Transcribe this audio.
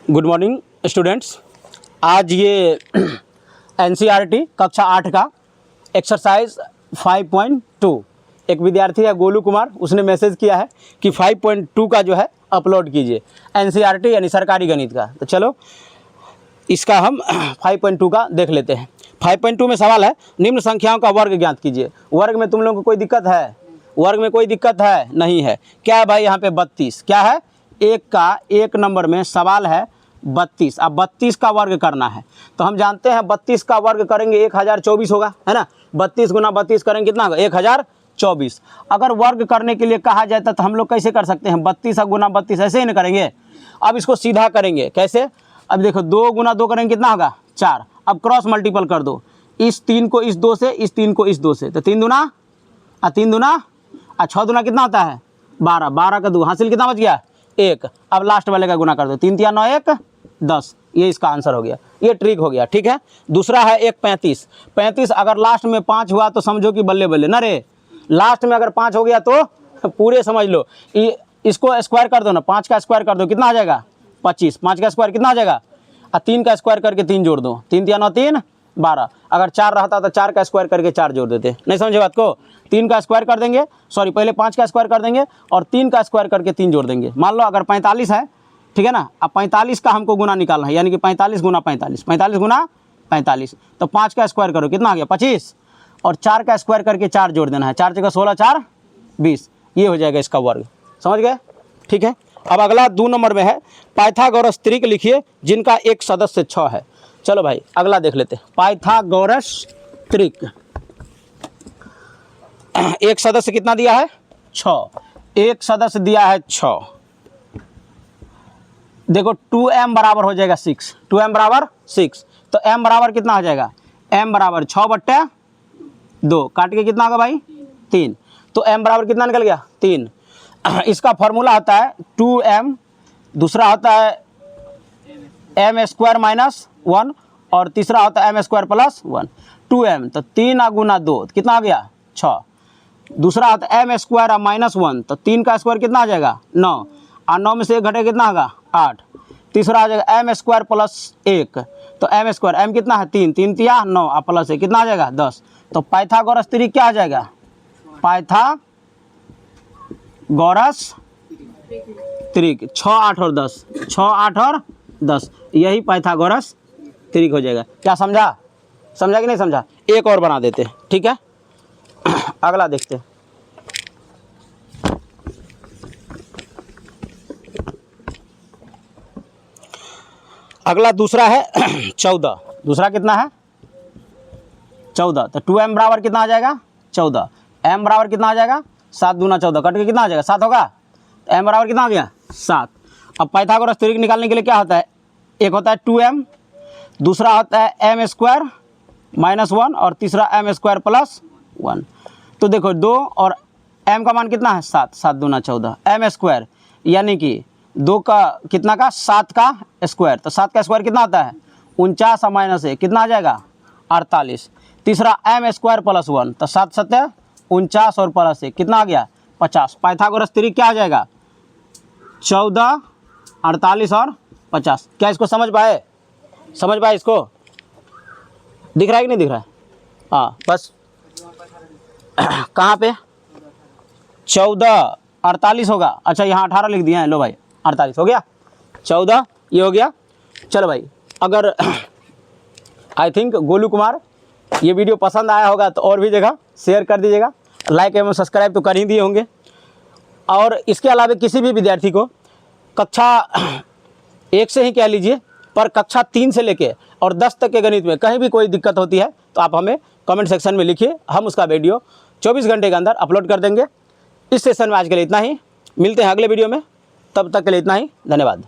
Good morning students. आज ये NCERT कक्षा 8 का एक्सरसाइज 5.2 एक विद्यार्थी है गोलू कुमार, उसने मैसेज किया है कि 5.2 का जो है अपलोड कीजिए, एनसीईआरटी यानी सरकारी गणित का। तो चलो इसका हम 5.2 का देख लेते हैं। 5.2 में सवाल है, निम्न संख्याओं का वर्ग ज्ञात कीजिए। वर्ग में तुम लोगों को कोई दिक्कत है? वर्ग में कोई दिक्कत है? नहीं है। क्या है भाई यहाँ पे 32, क्या है? एक का एक नंबर में सवाल है 32। अब 32 का वर्ग करना है तो हम जानते हैं 32 का वर्ग करेंगे 1024 होगा, है ना। 32 गुना 32 करेंगे कितना होगा? 1024। अगर वर्ग करने के लिए कहा जाता तो हम लोग कैसे कर सकते हैं? 32 गुना 32 ऐसे ही ना करेंगे। अब इसको सीधा करेंगे कैसे? अब देखो 2 गुना 2 करेंगे कितना होगा? 4। अब क्रॉस मल्टीपल कर दो, इस 3 को इस 2 से, इस 3 को इस 2 से, तो 3 दूना 3 दूना 6 दूना कितना होता है? 12। 12 का 2 हासिल कितना बच गया? 1। अब लास्ट वाले का गुना कर दो, 3 3 9 1 10। ये इसका आंसर हो गया, ये ट्रिक हो गया, ठीक है। दूसरा है एक 35। 35 अगर लास्ट में 5 हुआ तो समझो कि बल्ले बल्ले ना रे। लास्ट में अगर 5 हो गया तो पूरे समझ लो। इसको स्क्वायर कर दो ना, 5 का स्क्वायर कर दो कितना आ जाएगा? 25। 5 का स्क्वायर कितना आ जाएगा? 3 का स्क्वायर करके 3 जोड़ दो, 3 3 9 3 12। अगर 4 रहता तो 4 का स्क्वायर करके 4 जोड़ देते। नहीं समझे बात को? 3 का स्क्वायर कर देंगे, सॉरी पहले 5 का स्क्वायर कर देंगे और 3 का स्क्वायर करके 3 जोड़ देंगे। मान लो अगर 45 है, ठीक है ना। अब 45 का हमको गुना निकालना है, यानी कि 45 गुना 45, 45 गुना 45। तो 5 का स्क्वायर करो कितना आ गया? 25। और 4 का स्क्वायर करके 4 जोड़ देना है, 4 जगह 16 4 20। ये हो जाएगा इसका वर्ग, समझ गए? ठीक है। अब अगला 2 नंबर में है, पाइथागोरस त्रिक लिखिए जिनका एक सदस्य 6 है। चलो भाई अगला देख लेते हैं। पाइथागोरस त्रिक, एक सदस्य कितना दिया है? 6। एक सदस्य दिया है 6। देखो 2m बराबर हो जाएगा 6, 2m बराबर 6। तो m बराबर कितना हो जाएगा? m बराबर 6/2, काट के कितना होगा भाई? 3। तो m बराबर कितना निकल गया? 3। इसका फॉर्मूला होता है 2m, दूसरा होता है m स्क्वायर माइनस 1 और तीसरा होता है m स्क्वायर प्लस 1। 2m तो 3 गुना 2 कितना आ गया? 6। दूसरा होता है m स्क्वायर माइनस 1, तो 3 का स्क्वायर कितना आ जाएगा? 9। और 9 में से 1 घटे कितना होगा? 8। तीसरा आ जाएगा m स्क्वायर प्लस 1, तो m स्क्वायर, m कितना है? 3, 3 तिया 9 और प्लस 1 कितना आ जाएगा? 10। तो पाइथागोरस त्रिक क्या आ जाएगा? पाइथागोरस त्रिक 6 8 और 10, 6 8 और 10, यही पाइथागोरस त्रिक हो जाएगा। क्या समझा? समझा कि नहीं समझा? एक और बना देते, ठीक है। अगला देखते हैं। अगला दूसरा है 14। दूसरा कितना है? 14। तो 2m बराबर कितना आ जाएगा? 14। m बराबर कितना आ जाएगा? 7 दूना 14, कट के कितना आ जाएगा? 7 होगा। तो m बराबर कितना आ गया? 7। अब पाइथागोरस त्रिक निकालने के लिए क्या होता है? एक होता है 2m, दूसरा होता है m स्क्वायर माइनस 1 और तीसरा m स्क्वायर प्लस 1। तो देखो 2 और m का मान कितना है? 7, 7 दूना 14, m स्क्वायर यानी कि 2 का कितना का? 7 का स्क्वायर, तो 7 का स्क्वायर कितना आता है? 49 और माइनस 1 कितना आ जाएगा? 48। तीसरा m स्क्वायर प्लस 1, तो 7 7 49 और प्लस 1 कितना आ गया? 50। पाइथागोरस त्रिक क्या आ जाएगा? 14 48 और 50। क्या इसको समझ पाए? समझ पाए इसको? दिख रहा है कि नहीं दिख रहा है? हाँ बस। कहाँ पे? 14 48 होगा। अच्छा यहाँ 18 लिख दिया है, लो भाई 48 हो गया। 14 ये हो गया। चलो भाई, अगर आई थिंक गोलू कुमार ये वीडियो पसंद आया होगा तो और भी जगह शेयर कर दीजिएगा, लाइक एवं सब्सक्राइब तो कर ही दिए होंगे। और इसके अलावा किसी भी विद्यार्थी को कक्षा 1 से ही कह लीजिए, पर कक्षा 3 से लेके और 10 तक के गणित में कहीं भी कोई दिक्कत होती है तो आप हमें कमेंट सेक्शन में लिखिए, हम उसका वीडियो 24 घंटे के अंदर अपलोड कर देंगे। इस सेशन में आज के लिए इतना ही, मिलते हैं अगले वीडियो में, तब तक के लिए इतना ही, धन्यवाद।